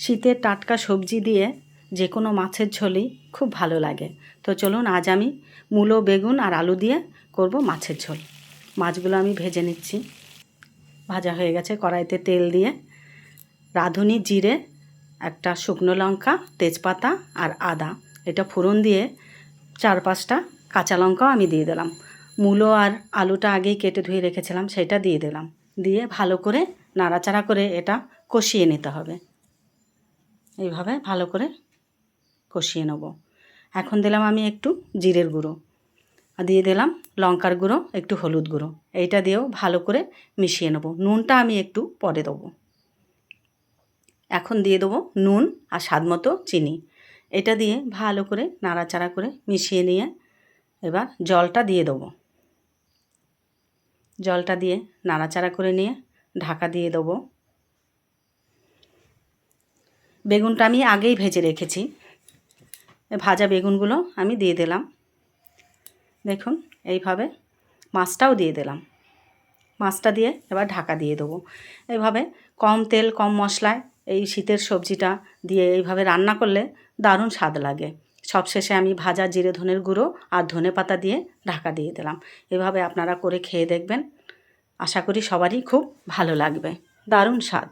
শীতের টাটকা সবজি দিয়ে যে কোনো মাছের ঝোলই খুব ভালো লাগে। তো চলুন আজ আমি মূলো, বেগুন আর আলু দিয়ে করব মাছের ঝোল। মাছগুলো আমি ভেজে নিচ্ছি। ভাজা হয়ে গেছে। কড়াইতে তেল দিয়ে রাঁধুনি জিরে, একটা শুকনো লঙ্কা, তেজপাতা আর আদা এটা ফোড়ন দিয়ে 4-5টা কাঁচা লঙ্কাও আমি দিয়ে দিলাম। মূলো আর আলুটা আগেই কেটে ধুয়ে রেখেছিলাম, সেটা দিয়ে দিলাম। দিয়ে ভালো করে নাড়াচাড়া করে এটা কষিয়ে নিতে হবে। এইভাবে ভালো করে কষিয়ে নেব। এখন দিলাম আমি একটু জিরের গুঁড়ো, দিয়ে দিলাম লঙ্কার গুঁড়ো, একটু হলুদ গুঁড়ো। এইটা দিয়েও ভালো করে মিশিয়ে নেব। নুনটা আমি একটু পরে দেবো। এখন দিয়ে দেবো নুন আর স্বাদ মতো চিনি। এটা দিয়ে ভালো করে নাড়াচাড়া করে মিশিয়ে নিয়ে এবার জলটা দিয়ে দেবো। জলটা দিয়ে নাড়াচাড়া করে নিয়ে ঢাকা দিয়ে দেবো। বেগুনটা আমি আগেই ভেজে রেখেছি। ভাজা বেগুনগুলো আমি দিয়ে দিলাম। দেখুন এইভাবে মাছটাও দিয়ে দিলাম। মাছটা দিয়ে এবার ঢাকা দিয়ে দেবো। এইভাবে কম তেল কম মশলায় এই শীতের সবজিটা দিয়ে এইভাবে রান্না করলে দারুণ স্বাদ লাগে। সবশেষে আমি ভাজা জিরে ধনের গুঁড়ো আর ধনেপাতা দিয়ে ঢাকা দিয়ে দিলাম। এভাবে আপনারা করে খেয়ে দেখবেন। আশা করি সবারই খুব ভালো লাগবে। দারুণ স্বাদ।